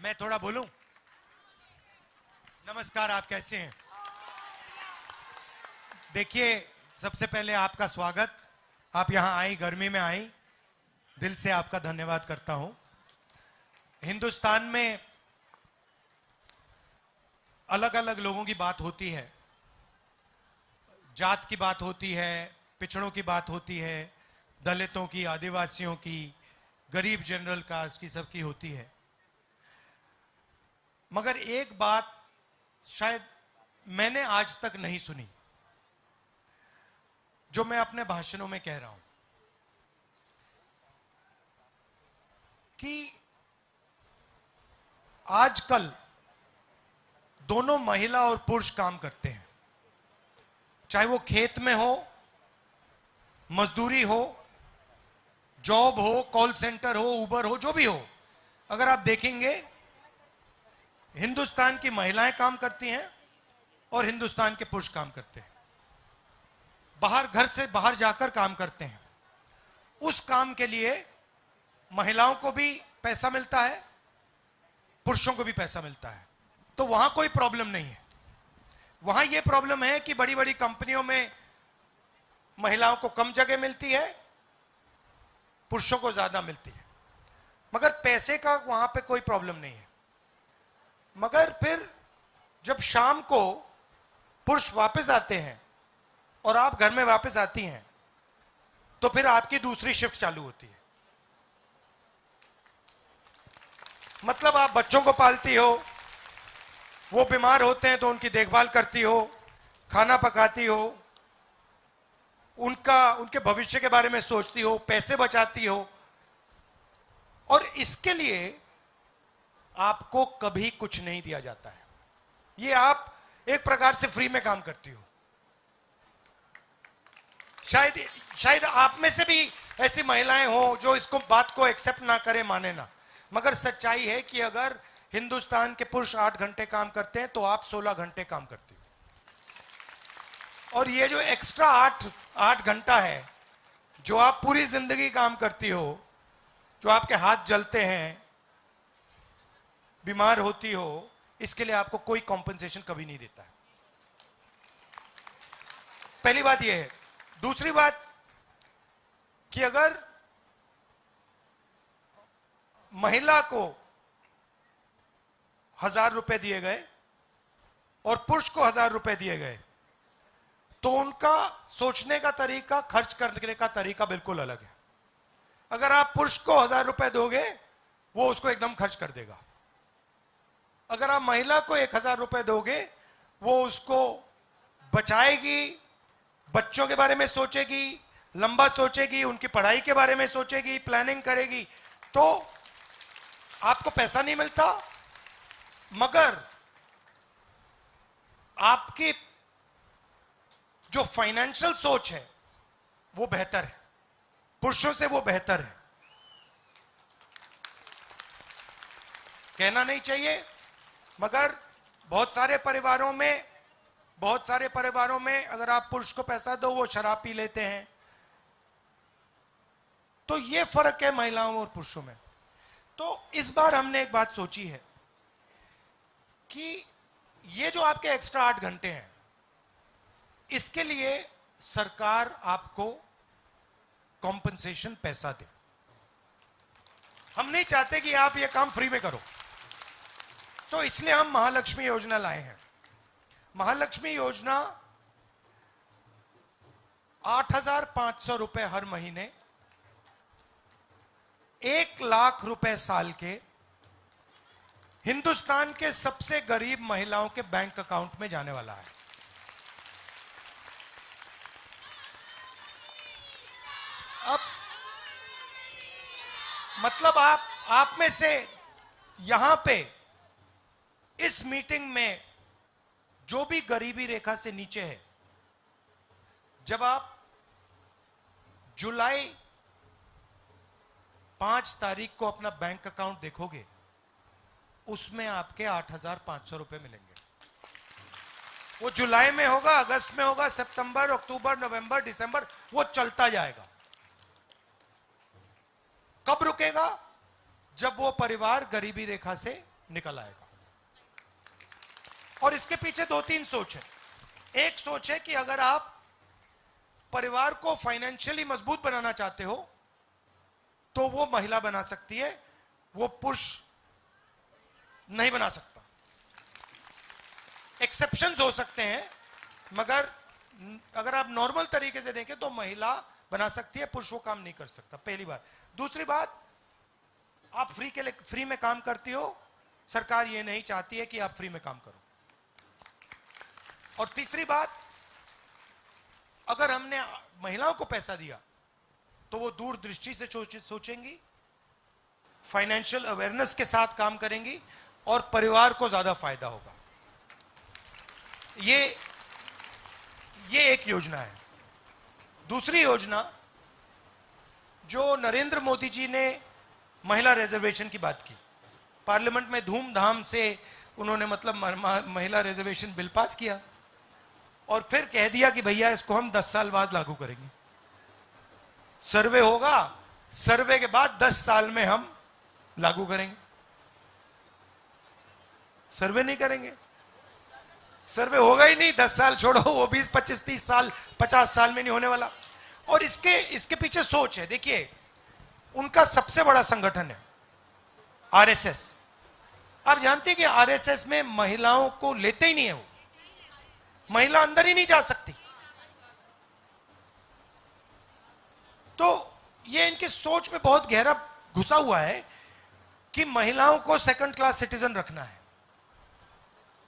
मैं थोड़ा बोलूं? नमस्कार, आप कैसे हैं? देखिए, सबसे पहले आपका स्वागत। आप यहां आई, गर्मी में आई, दिल से आपका धन्यवाद करता हूं। हिंदुस्तान में अलग अलग लोगों की बात होती है, जात की बात होती है, पिछड़ों की बात होती है, दलितों की, आदिवासियों की, गरीब जनरल कास्ट की, सबकी होती है। मगर एक बात शायद मैंने आज तक नहीं सुनी, जो मैं अपने भाषणों में कह रहा हूं, कि आजकल दोनों महिला और पुरुष काम करते हैं, चाहे वो खेत में हो, मजदूरी हो, जॉब हो, कॉल सेंटर हो, उबर हो, जो भी हो। अगर आप देखेंगे, हिंदुस्तान की महिलाएं काम करती हैं और हिंदुस्तान के पुरुष काम करते हैं। बाहर, घर से बाहर जाकर काम करते हैं। उस काम के लिए महिलाओं को भी पैसा मिलता है, पुरुषों को भी पैसा मिलता है। तो वहां कोई प्रॉब्लम नहीं है। वहां यह प्रॉब्लम है कि बड़ी बड़ी कंपनियों में महिलाओं को कम जगह मिलती है, पुरुषों को ज्यादा मिलती है। मगर पैसे का वहां पे कोई प्रॉब्लम नहीं है। मगर फिर जब शाम को पुरुष वापस आते हैं और आप घर में वापस आती हैं, तो फिर आपकी दूसरी शिफ्ट चालू होती है। मतलब आप बच्चों को पालती हो, वो बीमार होते हैं तो उनकी देखभाल करती हो, खाना पकाती हो, उनके भविष्य के बारे में सोचती हो, पैसे बचाती हो, और इसके लिए आपको कभी कुछ नहीं दिया जाता है। ये आप एक प्रकार से फ्री में काम करती हो। शायद आप में से भी ऐसी महिलाएं हो जो इसको बात को एक्सेप्ट ना करे, माने ना। मगर सच्चाई है कि अगर हिंदुस्तान के पुरुष 8 घंटे काम करते हैं तो आप 16 घंटे काम करती हो। और ये जो एक्स्ट्रा 8 घंटा है, जो आप पूरी जिंदगी काम करती हो, जो आपके हाथ जलते हैं, बीमार होती हो, इसके लिए आपको कोई कॉम्पेंसेशन कभी नहीं देता है। पहली बात यह है। दूसरी बात कि अगर महिला को 1000 रुपए दिए गए और पुरुष को 1000 रुपए दिए गए, तो उनका सोचने का तरीका, खर्च करने का तरीका बिल्कुल अलग है। अगर आप पुरुष को 1000 रुपए दोगे, वो उसको एकदम खर्च कर देगा। अगर आप महिला को 1000 रुपए दोगे, वो उसको बचाएगी, बच्चों के बारे में सोचेगी, लंबा सोचेगी, उनकी पढ़ाई के बारे में सोचेगी, प्लानिंग करेगी। तो आपको पैसा नहीं मिलता, मगर आपकी जो फाइनेंशियल सोच है वो बेहतर है, पुरुषों से वो बेहतर है। कहना नहीं चाहिए, मगर बहुत सारे परिवारों में अगर आप पुरुष को पैसा दो, वो शराब पी लेते हैं। तो ये फर्क है महिलाओं और पुरुषों में। तो इस बार हमने एक बात सोची है कि ये जो आपके एक्स्ट्रा 8 घंटे हैं, इसके लिए सरकार आपको कॉम्पनसेशन पैसा दे। हम नहीं चाहते कि आप ये काम फ्री में करो, तो इसलिए हम महालक्ष्मी योजना लाए हैं। महालक्ष्मी योजना 8,500 रुपए हर महीने, 1 लाख रुपए साल के, हिंदुस्तान के सबसे गरीब महिलाओं के बैंक अकाउंट में जाने वाला है। अब मतलब आप में से यहां पे इस मीटिंग में जो भी गरीबी रेखा से नीचे है, जब आप जुलाई 5 तारीख को अपना बैंक अकाउंट देखोगे, उसमें आपके 8,500 रुपए मिलेंगे। वो जुलाई में होगा, अगस्त में होगा, सितंबर, अक्टूबर, नवंबर, दिसंबर, वो चलता जाएगा। कब रुकेगा? जब वो परिवार गरीबी रेखा से निकल आएगा। और इसके पीछे दो तीन सोच है। एक सोच है कि अगर आप परिवार को फाइनेंशियली मजबूत बनाना चाहते हो तो वो महिला बना सकती है, वो पुरुष नहीं बना सकता। एक्सेप्शंस हो सकते हैं, मगर अगर आप नॉर्मल तरीके से देखें तो महिला बना सकती है, पुरुष वो काम नहीं कर सकता, पहली बात। दूसरी बात, आप फ्री में काम करती हो, सरकार ये नहीं चाहती है कि आप फ्री में काम करो। और तीसरी बात, अगर हमने महिलाओं को पैसा दिया तो वो दूरदृष्टि से सोचेंगी, फाइनेंशियल अवेयरनेस के साथ काम करेंगी और परिवार को ज्यादा फायदा होगा। ये एक योजना है। दूसरी योजना, जो नरेंद्र मोदी जी ने महिला रिजर्वेशन की बात की, पार्लियामेंट में धूमधाम से उन्होंने मतलब महिला रिजर्वेशन बिल पास किया और फिर कह दिया कि भैया इसको हम 10 साल बाद लागू करेंगे। सर्वे होगा, सर्वे के बाद 10 साल में हम लागू करेंगे। सर्वे नहीं करेंगे, सर्वे होगा ही नहीं। 10 साल छोड़ो, वो 20, 25, 30 साल, 50 साल में नहीं होने वाला। और इसके पीछे सोच है। देखिए, उनका सबसे बड़ा संगठन है आरएसएस। आप जानते हैं कि आरएसएस में महिलाओं को लेते ही नहीं है, वो महिला अंदर ही नहीं जा सकती। तो ये इनकी सोच में बहुत गहरा घुसा हुआ है कि महिलाओं को सेकंड क्लास सिटीजन रखना है।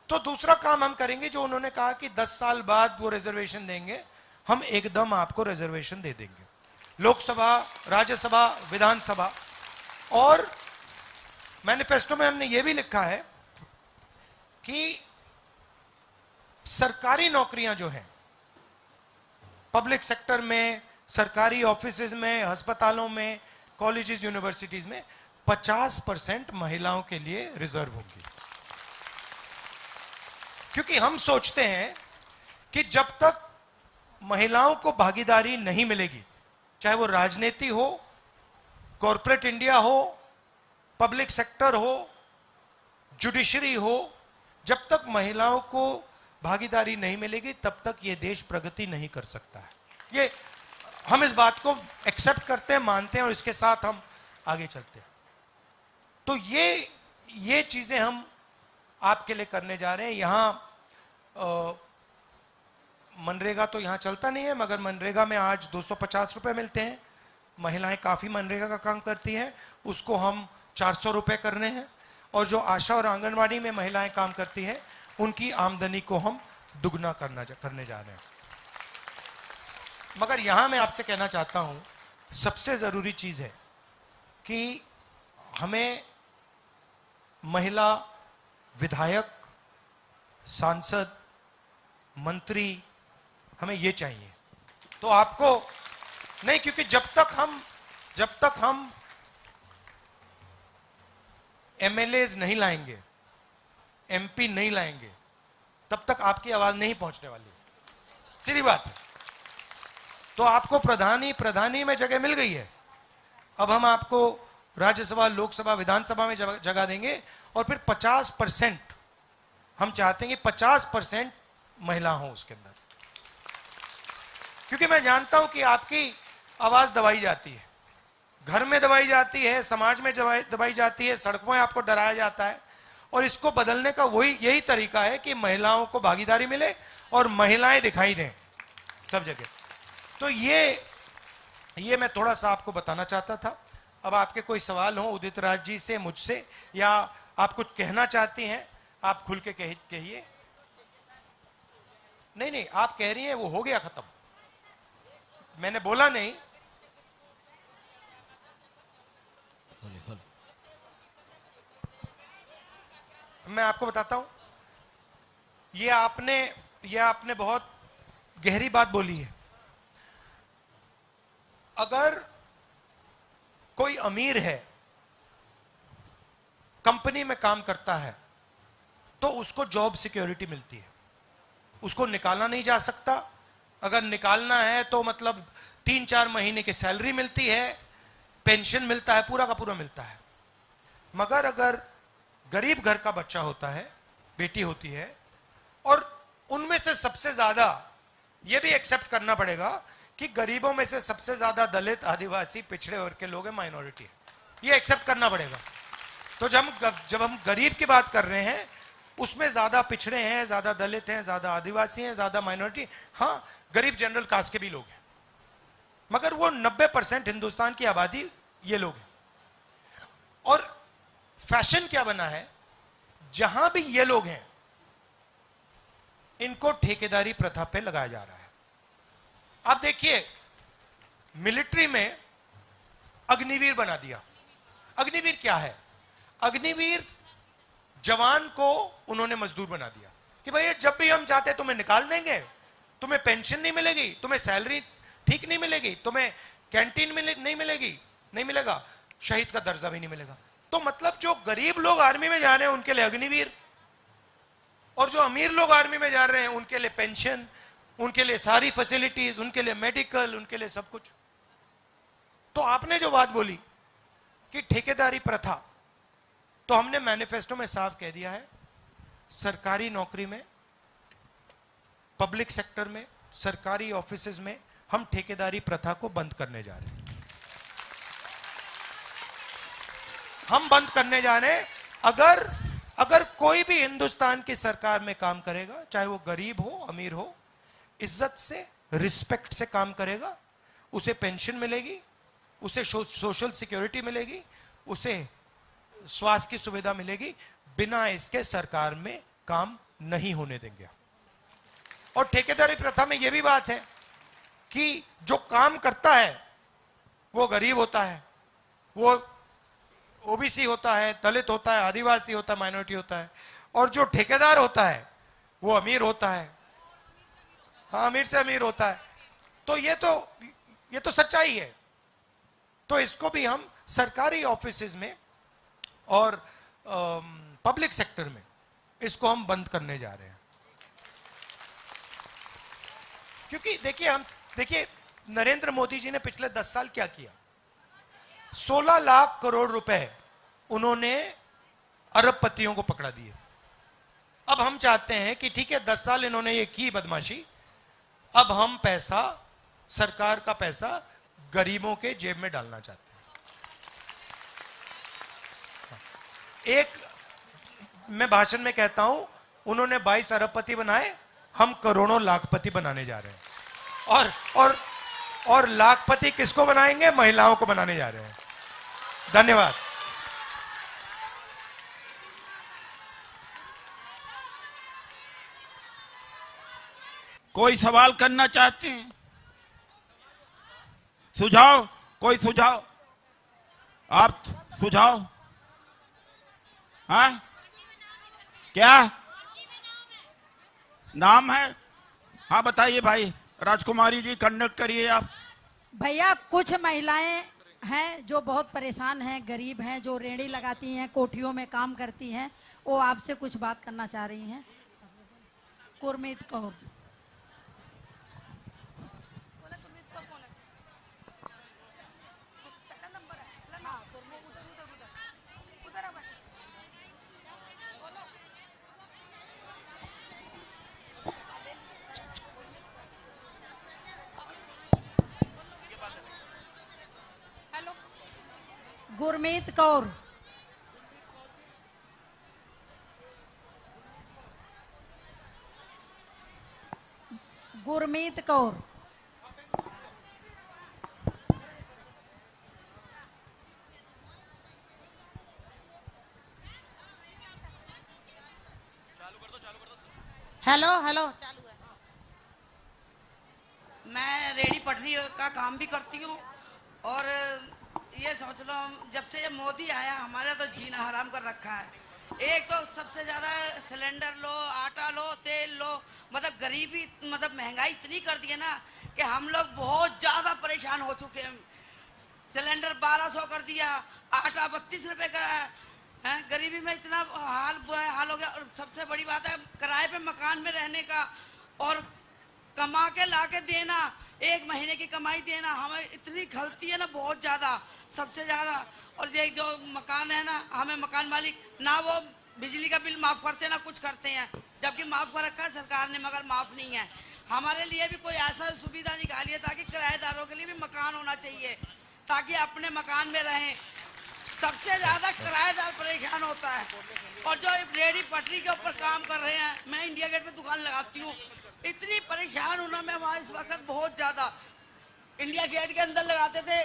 तो दूसरा काम हम करेंगे, जो उन्होंने कहा कि 10 साल बाद वो रिजर्वेशन देंगे, हम एकदम आपको रिजर्वेशन दे देंगे, लोकसभा, राज्यसभा, विधानसभा। और मैनिफेस्टो में हमने ये भी लिखा है कि सरकारी नौकरियां जो हैं, पब्लिक सेक्टर में, सरकारी ऑफिसेज में, अस्पतालों में, कॉलेजेस, यूनिवर्सिटीज में 50% महिलाओं के लिए रिजर्व होंगी। क्योंकि हम सोचते हैं कि जब तक महिलाओं को भागीदारी नहीं मिलेगी, चाहे वो राजनीति हो, कॉरपोरेट इंडिया हो, पब्लिक सेक्टर हो, जुडिशरी हो, जब तक महिलाओं को भागीदारी नहीं मिलेगी तब तक ये देश प्रगति नहीं कर सकता है। ये हम इस बात को एक्सेप्ट करते हैं, मानते हैं और इसके साथ हम आगे चलते हैं। तो ये चीजें हम आपके लिए करने जा रहे हैं। यहां मनरेगा तो यहां चलता नहीं है, मगर मनरेगा में आज 250 रुपए मिलते हैं। महिलाएं काफी मनरेगा का काम करती हैं, उसको हम 400 रुपए कर रहे हैं। और जो आशा और आंगनवाड़ी में महिलाएं काम करती हैं, उनकी आमदनी को हम दुगना करने जा रहे हैं। मगर यहां मैं आपसे कहना चाहता हूं, सबसे जरूरी चीज है कि हमें महिला विधायक, सांसद, मंत्री, हमें ये चाहिए। तो आपको नहीं, क्योंकि जब तक हम एमएलएज नहीं लाएंगे, एमपी नहीं लाएंगे, तब तक आपकी आवाज नहीं पहुंचने वाली, सीधी बात है। तो आपको प्रधानी में जगह मिल गई है, अब हम आपको राज्यसभा, लोकसभा, विधानसभा में जगह देंगे। और फिर 50% हम चाहते हैं कि 50% महिला हो उसके अंदर, क्योंकि मैं जानता हूं कि आपकी आवाज दबाई जाती है, घर में दबाई जाती है, समाज में दबाई जाती है, सड़कों में आपको डराया जाता है। और इसको बदलने का यही तरीका है कि महिलाओं को भागीदारी मिले और महिलाएं दिखाई दें सब जगह। तो ये मैं थोड़ा सा आपको बताना चाहता था। अब आपके कोई सवाल हो उदित राज जी से, मुझसे, या आप कुछ कहना चाहती हैं, आप खुल के कहिए। नहीं, आप कह रही हैं वो हो गया खत्म, मैंने बोला नहीं। मैं आपको बताता हूं, ये आपने बहुत गहरी बात बोली है। अगर कोई अमीर है, कंपनी में काम करता है, तो उसको जॉब सिक्योरिटी मिलती है, उसको निकाला नहीं जा सकता। अगर निकालना है तो मतलब 3-4 महीने की सैलरी मिलती है, पेंशन मिलता है, पूरा का पूरा मिलता है। मगर अगर गरीब घर का बच्चा होता है, बेटी होती है, और उनमें से सबसे ज्यादा यह भी एक्सेप्ट करना पड़ेगा कि गरीबों में से सबसे ज्यादा दलित, आदिवासी, पिछड़े वर्ग के लोग हैं, माइनॉरिटी है, ये एक्सेप्ट करना पड़ेगा। तो जब हम गरीब की बात कर रहे हैं, उसमें ज्यादा पिछड़े हैं, ज्यादा दलित हैं, ज्यादा आदिवासी हैं, ज्यादा माइनॉरिटी, हाँ गरीब जनरल कास्ट के भी लोग हैं, मगर वो 90% हिंदुस्तान की आबादी ये लोग हैं। और फैशन क्या बना है, जहां भी ये लोग हैं इनको ठेकेदारी प्रथा पे लगाया जा रहा है। आप देखिए, मिलिट्री में अग्निवीर बना दिया। अग्निवीर क्या है? अग्निवीर जवान को उन्होंने मजदूर बना दिया कि भैया जब भी हम चाहते तुम्हें निकाल देंगे, तुम्हें पेंशन नहीं मिलेगी, तुम्हें सैलरी ठीक नहीं मिलेगी, तुम्हें कैंटीन नहीं मिलेगी, नहीं मिलेगा, शहीद का दर्जा भी नहीं मिलेगा। तो मतलब जो गरीब लोग आर्मी में जा रहे हैं उनके लिए अग्निवीर, और जो अमीर लोग आर्मी में जा रहे हैं उनके लिए पेंशन, उनके लिए सारी फैसिलिटीज, उनके लिए मेडिकल, उनके लिए सब कुछ। तो आपने जो बात बोली कि ठेकेदारी प्रथा, तो हमने मैनिफेस्टो में साफ कह दिया है, सरकारी नौकरी में, पब्लिक सेक्टर में, सरकारी ऑफिसेज में हम ठेकेदारी प्रथा को बंद करने जा रहे हैं। हम बंद करने जा रहे हैं। अगर कोई भी हिंदुस्तान की सरकार में काम करेगा, चाहे वो गरीब हो, अमीर हो, इज्जत से, रिस्पेक्ट से काम करेगा, उसे पेंशन मिलेगी, उसे सोशल सिक्योरिटी मिलेगी, उसे स्वास्थ्य की सुविधा मिलेगी, बिना इसके सरकार में काम नहीं होने देंगे। और ठेकेदारी प्रथा में यह भी बात है कि जो काम करता है वो गरीब होता है, वो ओबीसी होता है, दलित होता है, आदिवासी होता है, माइनॉरिटी होता है, और जो ठेकेदार होता है वो अमीर होता है, हाँ अमीर से अमीर होता है। तो ये तो सच्चाई है। तो इसको भी हम सरकारी ऑफिसेज में और पब्लिक सेक्टर में इसको हम बंद करने जा रहे हैं। क्योंकि देखिए नरेंद्र मोदी जी ने पिछले 10 साल क्या किया, 16 लाख करोड़ रुपए उन्होंने अरबपतियों को पकड़ा दिए। अब हम चाहते हैं कि ठीक है 10 साल इन्होंने ये की बदमाशी, अब हम पैसा, सरकार का पैसा गरीबों के जेब में डालना चाहते हैं। एक मैं भाषण में कहता हूं, उन्होंने 22 अरबपति बनाए, हम करोड़ों लाखपति बनाने जा रहे हैं। और लाखपति किसको बनाएंगे? महिलाओं को बनाने जा रहे हैं। धन्यवाद। कोई सवाल करना चाहते हैं? सुझाव, कोई सुझाव? आप सुझाव? हाँ क्या नाम है? हाँ बताइए भाई। राजकुमारी जी कंडक्ट करिए आप। भैया कुछ महिलाएं हैं जो बहुत परेशान हैं, गरीब हैं, जो रेहड़ी लगाती हैं, कोठियों में काम करती हैं, वो आपसे कुछ बात करना चाह रही हैं। गुरमीत कौर। गुरमीत कौर। गुरमीत कौर। हेलो हेलो चालू है। मैं रेडी पटरी का काम भी करती हूँ और ये सोच लो जब से ये मोदी आया हमारा तो जीना हराम कर रखा है। एक तो सबसे ज्यादा सिलेंडर लो, आटा लो, तेल लो, मतलब गरीबी, मतलब महंगाई इतनी कर दी है ना कि हम लोग बहुत ज्यादा परेशान हो चुके हैं। सिलेंडर 1200 कर दिया, आटा 32 रुपए का है, गरीबी में इतना हाल हो गया। और सबसे बड़ी बात है किराए पे मकान में रहने का और कमा के ला के देना, 1 महीने की कमाई देना, हमें इतनी खलती है ना बहुत ज्यादा, सबसे ज्यादा। और ये जो मकान है ना, हमें मकान मालिक ना वो बिजली का बिल माफ करते हैं ना कुछ करते हैं, जबकि माफ कर रखा है सरकार ने, मगर माफ नहीं है। हमारे लिए भी कोई ऐसा सुविधा निकाली है ताकि किराएदारों के लिए भी मकान होना चाहिए, ताकि अपने मकान में रहें। सबसे ज्यादा किराएदार परेशान होता है। और जो रेहड़ी पटरी के ऊपर काम कर रहे हैं, मैं इंडिया गेट पे दुकान लगाती हूँ, इतनी परेशान हूं ना मैं वहां इस वक्त बहुत ज्यादा। इंडिया गेट के अंदर लगाते थे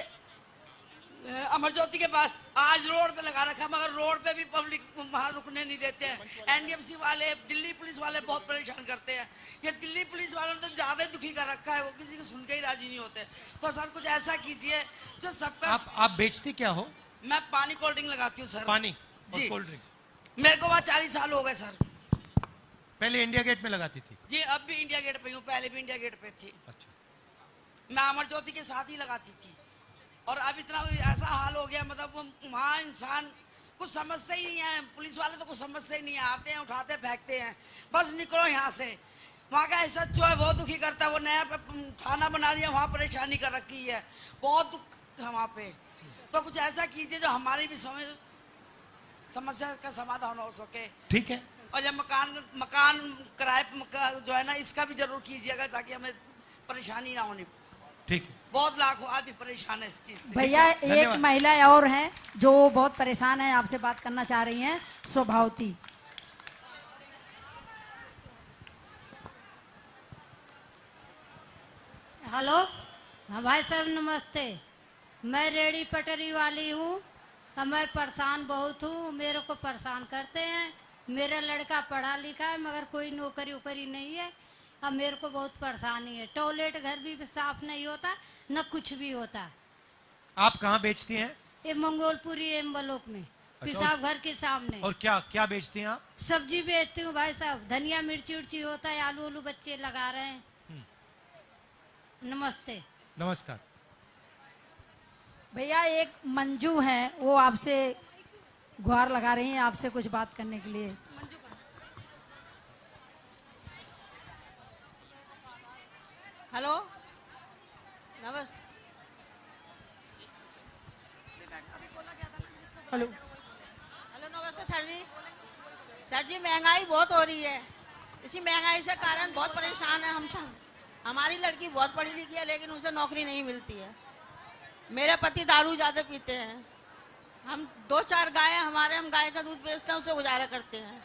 अमर ज्योति के पास, आज रोड पे लगा रखा, मगर रोड पे भी पब्लिक वहां रुकने नहीं देते हैं। एनडीएमसी वाले, दिल्ली पुलिस वाले बहुत परेशान करते हैं। ये दिल्ली पुलिस वालों ने तो ज्यादा दुखी कर रखा है, वो किसी को सुन के ही राजी नहीं होते। तो सर कुछ ऐसा कीजिए जो सबका। आप बेचती क्या हो? मैं पानी कोल्ड ड्रिंक लगाती हूँ सर। पानी जी, कोल्ड ड्रिंक। मेरे को वहाँ 40 साल हो गए सर। पहले इंडिया गेट में लगाती थी? जी, अब भी इंडिया गेट पे हूँ, पहले भी इंडिया गेट पे थी। अच्छा। मैं अमर ज्योति के साथ ही लगाती थी, और अब इतना ऐसा हाल हो गया, मतलब वहाँ इंसान कुछ समझते ही नहीं है। पुलिस वाले तो कुछ समझते ही नहीं है, आते हैं उठाते फेंकते हैं, बस निकलो यहाँ से। वहाँ का ऐसा जो है बहुत दुखी करता है। वो नया थाना बना दिया, वहाँ परेशानी कर रखी है, बहुत दुख है वहाँ पे। तो कुछ ऐसा कीजिए जो हमारी भी समस्या का समाधान हो सके। ठीक है। और जब मकान किराए जो है ना, इसका भी जरूर कीजिएगा ताकि हमें परेशानी ना होनी। ठीक है। बहुत लाखों आदमी परेशान है इस चीज से। भैया एक महिला और हैं जो बहुत परेशान है, आपसे बात करना चाह रही हैं, स्वभावती। हेलो, हाँ भाई साहब नमस्ते। मैं रेहड़ी पटरी वाली हूँ, मैं परेशान बहुत हूँ, मेरे को परेशान करते हैं। मेरा लड़का पढ़ा लिखा है मगर कोई नौकरी उकरी नहीं है, अब मेरे को बहुत परेशानी है। टॉयलेट घर भी साफ नहीं होता, न कुछ भी होता। आप कहाँ बेचती हैं? ये मंगोलपुरी एम ब्लॉक में, पेशाब घर के सामने। और क्या क्या बेचती हैं आप? सब्जी बेचती हूँ भाई साहब, धनिया मिर्ची उर्ची होता है, आलू उलू बच्चे लगा रहे हैं। नमस्ते। नमस्कार। भैया एक मंजू है, वो आपसे गुहार लगा रही हैं, आपसे कुछ बात करने के लिए। हेलो, नमस्ते। हेलो हेलो, नमस्ते सर जी। सर जी, महंगाई बहुत हो रही है, इसी महंगाई से कारण बहुत परेशान है हम सब। हमारी लड़की बहुत पढ़ी लिखी है लेकिन उसे नौकरी नहीं मिलती है। मेरे पति दारू ज़्यादा पीते हैं। हम 2-4 गाय हमारे, हम गाय का दूध बेचते हैं, उससे गुजारा करते हैं।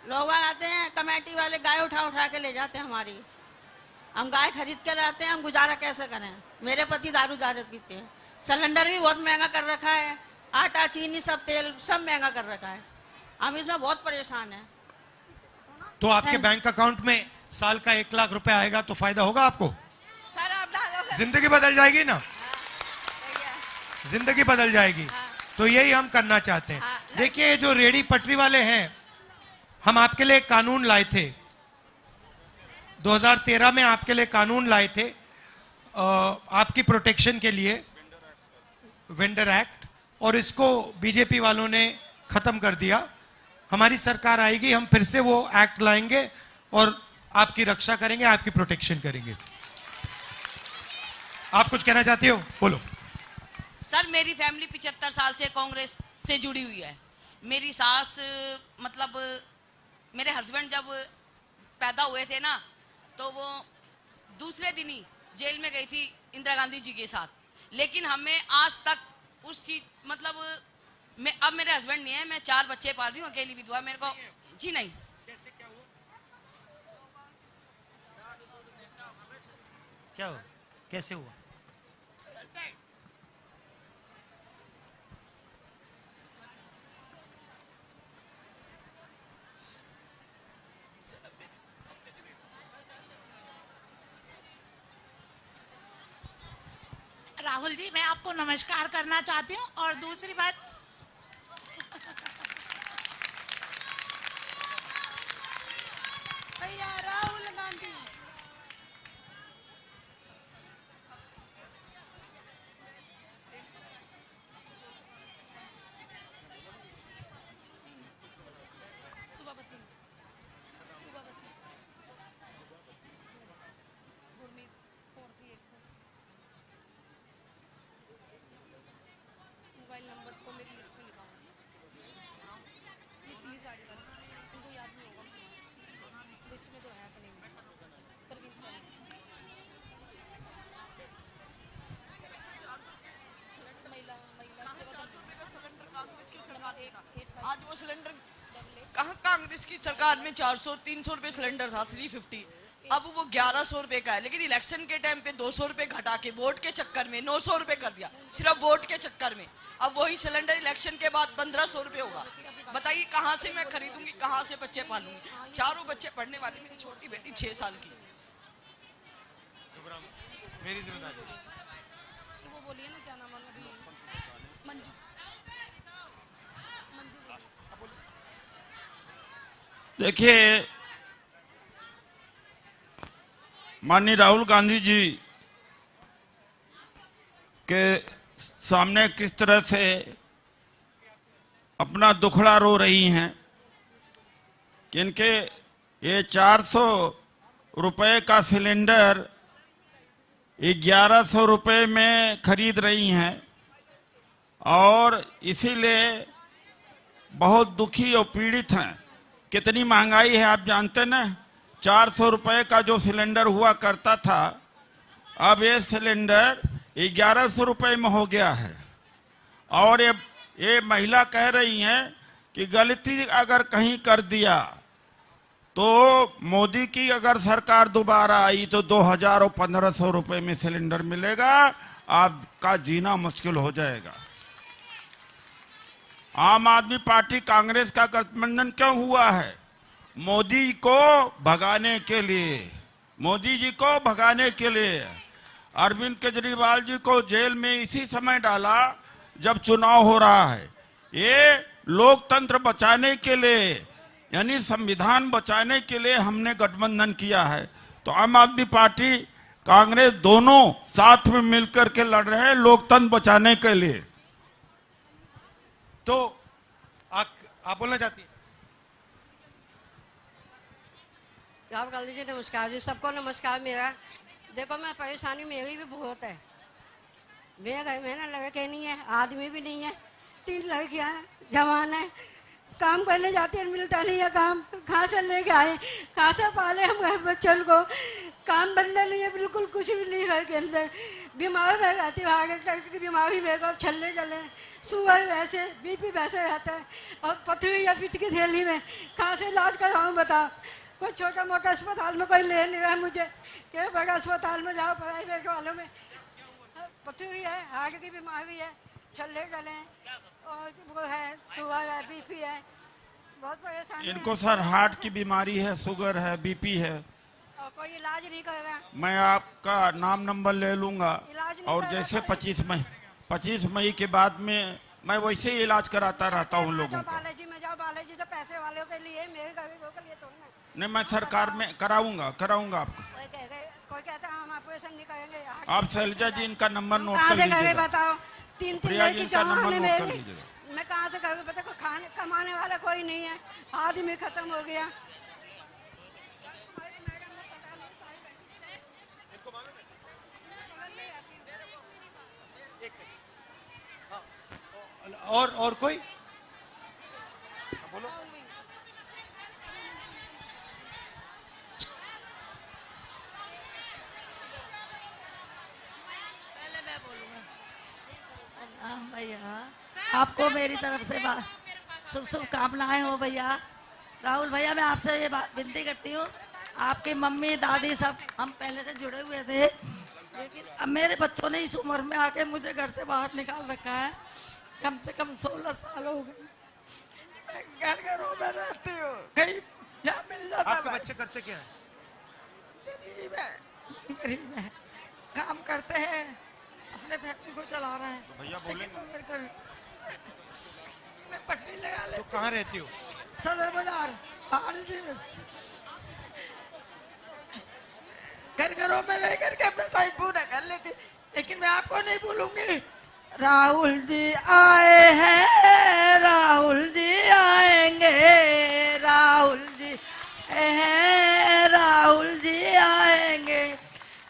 लोग आते हैं, कमेटी वाले गाय उठा उठा के ले जाते हैं हमारी। हम गाय खरीद के लाते हैं, हम गुजारा कैसे करें? मेरे पति दारू ज़्यादा पीते हैं। सिलेंडर भी बहुत महंगा कर रखा है, आटा चीनी सब तेल सब महंगा कर रखा है। हम इसमें बहुत परेशान हैं। तो आपके बैंक अकाउंट में साल का 1 लाख रुपए आएगा तो फायदा होगा आपको? सर आप डालोगे, जिंदगी बदल जाएगी ना? जिंदगी बदल जाएगी। तो यही हम करना चाहते हैं। देखिए, जो रेहड़ी पटरी वाले हैं, हम आपके लिए कानून लाए थे 2013 में, आपके लिए कानून लाए थे आपकी प्रोटेक्शन के लिए, वेंडर एक्ट, और इसको बीजेपी वालों ने खत्म कर दिया। हमारी सरकार आएगी, हम फिर से वो एक्ट लाएंगे और आपकी रक्षा करेंगे, आपकी प्रोटेक्शन करेंगे। आप कुछ कहना चाहती हो? बोलो। सर, मेरी फैमिली 75 साल से कांग्रेस से जुड़ी हुई है। मेरी सास, मतलब मेरे हस्बैंड जब पैदा हुए थे ना, तो वो दूसरे दिन ही जेल में गई थी इंदिरा गांधी जी के साथ। लेकिन हमें आज तक उस चीज, मतलब अब मेरे हस्बैंड नहीं है, मैं 4 बच्चे पाल रही हूँ, अकेली विधवा। मेरे को जी नहीं। क्या हुआ? कैसे हुआ? राहुल जी, मैं आपको नमस्कार करना चाहती हूँ। और दूसरी बात, भैया राहुल गांधी, मोबाइल नंबर को मेरे कांग्रेस की सरकार में 400-300 रुपए सिलेंडर था, 350, अब वो 1100 रुपए का है। लेकिन इलेक्शन के टाइम पे 200 रुपए घटा के वोट के चक्कर में 900 रुपए कर दिया, सिर्फ वोट के चक्कर में। अब वही सिलेंडर इलेक्शन के बाद 1500 रुपए होगा। बताइए कहाँ से मैं खरीदूंगी, कहाँ से बच्चे पालूंगी? 4 बच्चे पढ़ने वाले, मेरी छोटी बेटी 6 साल की। मेरी जिम्मेदारी। वो बोलिए ना, क्या नाम है अभी? मंजू। देखिए, माननीय राहुल गांधी जी के सामने किस तरह से अपना दुखड़ा रो रही हैं कि इनके ये 400 रुपए का सिलेंडर 1100 रुपए में खरीद रही हैं और इसीलिए बहुत दुखी और पीड़ित हैं। कितनी महंगाई है आप जानते ना। 400 रुपए का जो सिलेंडर हुआ करता था, अब ये सिलेंडर 1100 रुपए में हो गया है। और ये महिला कह रही हैं कि गलती अगर कहीं कर दिया तो मोदी की अगर सरकार दोबारा आई तो 2000 और 1500 रुपए में सिलेंडर मिलेगा, आपका जीना मुश्किल हो जाएगा। आम आदमी पार्टी कांग्रेस का गठबंधन क्यों हुआ है? मोदी को भगाने के लिए, मोदी जी को भगाने के लिए। अरविंद केजरीवाल जी को जेल में इसी समय डाला जब चुनाव हो रहा है। ये लोकतंत्र बचाने के लिए, यानी संविधान बचाने के लिए हमने गठबंधन किया है। तो आम आदमी पार्टी कांग्रेस दोनों साथ में मिलकर के लड़ रहे हैं लोकतंत्र बचाने के लिए। तो आप बोलना चाहती हैं? राहुल गांधी जी नमस्कार जी, सबको नमस्कार। मेरा देखो, मैं परेशानी मेरी भी बहुत है। मेरे घर में ना लड़के नहीं है, आदमी भी नहीं है, 3 लड़कियां हैं, जवान है, काम करने जाते हैं, मिलता नहीं है काम। कहाँ से लेके आए, कहाँ से पाले हम घर बच्चों को? काम बंदा नहीं है, बिल्कुल कुछ भी नहीं है के अंदर। बीमार रह जाती है, हार्ट अटैक की बीमारी मेरे को, छल्ले चले, शुगर वैसे, BP वैसे रहता है, और पथरी या पित्त की थैली में। कहाँ से इलाज कराऊँ बताओ? कोई छोटा मोटा अस्पताल में कोई ले नहीं रहा मुझे, क्या बड़ा अस्पताल में जाओ, प्राइवेट वालों में। पथरी है, हार्ट की बीमारी है, छल्ले चले, और वो है, शुगर है, BP है, बहुत परेशान। इनको सर हार्ट की बीमारी है, शुगर है, BP है, और कोई इलाज नहीं करेगा। मैं आपका नाम नंबर ले लूंगा, और जैसे 25 मई के बाद में मैं वैसे ही इलाज कराता रहता हूँ लोगों का। बालाजी में जाओ, बालाजी तो पैसे वालों के लिए, मेरे गरीबों के लिए थोड़ी ना। नहीं, मैं सरकार में कराऊंगा आपको। कोई कहता है हम ऑपरेशन नहीं करेंगे। आप शैलजा जी इनका नंबर नोट कहाँ कर से करें लीजिएगा। बताओ? 3 प्रिया जी की इनका नंबर जवान है नोट कर मेरी, लीजिएगा। मैं कहाँ से करूँ? पता खाने कमाने वाला कोई नहीं है, आदमी खत्म हो गया। और कोई बोलो। पहले मैं बोलूँगा। भैया, आपको मेरी तरफ से शुभकामनाएं हो भैया। राहुल भैया, मैं आपसे ये बात विनती करती हूँ, आपकी मम्मी दादी सब हम पहले से जुड़े हुए थे, लेकिन अब मेरे बच्चों ने इस उम्र में आके मुझे घर से बाहर निकाल रखा है। कम से कम 16 साल हो गए। मैं घरों में रहती हूँ, कहीं जहाँ मिल जाता। आपके बच्चे करते क्या है? गरीब है, काम करते हैं, अपने फैमिली को चला रहे हैं। भैया बोलेंगे। मैं पटरी लगा ले। तो कहाँ रहती हो? सदर बाजार, घरों में रह करके अपना टाइम पूरा कर लेती। लेकिन मैं आपको नहीं भूलूंगी। राहुल जी आए हैं, राहुल जी आएंगे, राहुल जी हैं, राहुल जी आएंगे।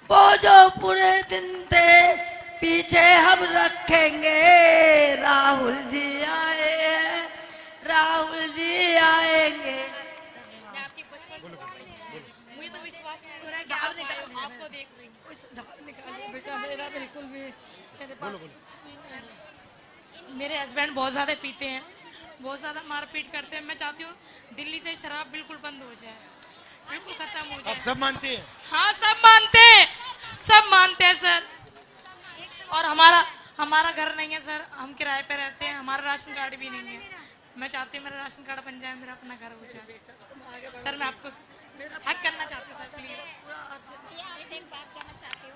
वो जो पूरे दिन थे पीछे हम रखेंगे। राहुल जी आए हैं, राहुल जी आएंगे। मुझे तो विश्वास नहीं हो रहा है कि आपको देख रही हूँ। कोई सुझाव निकालिए बेटा, मेरा बिल्कुल भी मेरे पास मेरे हस्बैंड बहुत ज़्यादा पीते हैं बहुत ज़्यादा मारपीट करते हैं। मैं चाहती हूँ दिल्ली से शराब बिल्कुल बंद हो जाए, बिल्कुल खत्म हो जाए। आप सब मानते हैं? हाँ सब मानते हैं, सब मानते हैं सर। और हमारा घर नहीं है सर, हम किराए पे रहते हैं, हमारा राशन कार्ड भी नहीं है। मैं चाहती हूँ मेरा राशन कार्ड बन जाए, मेरा अपना घर हो जाए। सर मैं आपको हक करना चाहती हूँ सर, प्लीज। आपसे एक बात करना चाहती हूँ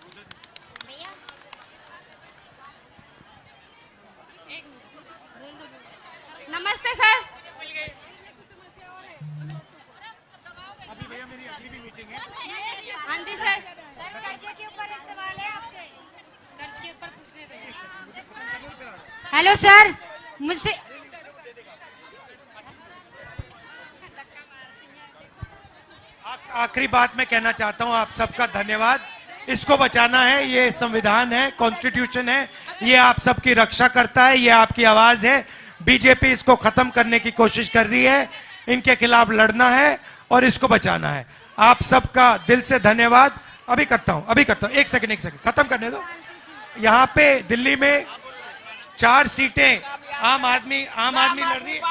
भैया। नमस्ते सर। अभी भैया मेरी अगली भी मीटिंग है। हाँ जी सर। कर्जे के ऊपर एक सवाल है आपसे। कर्ज के ऊपर पूछने देंगे। हेलो सर, मुझसे आखिरी बात मैं कहना चाहता हूं, आप सबका धन्यवाद। इसको बचाना है, ये संविधान है, कॉन्स्टिट्यूशन है, ये आप सबकी रक्षा करता है, ये आपकी आवाज है। बीजेपी इसको खत्म करने की कोशिश कर रही है, इनके खिलाफ लड़ना है और इसको बचाना है। आप सबका दिल से धन्यवाद। अभी करता हूं, एक सेकंड खत्म करने दो। यहाँ पे दिल्ली में 4 सीटें आम आदमी लड़ रही है।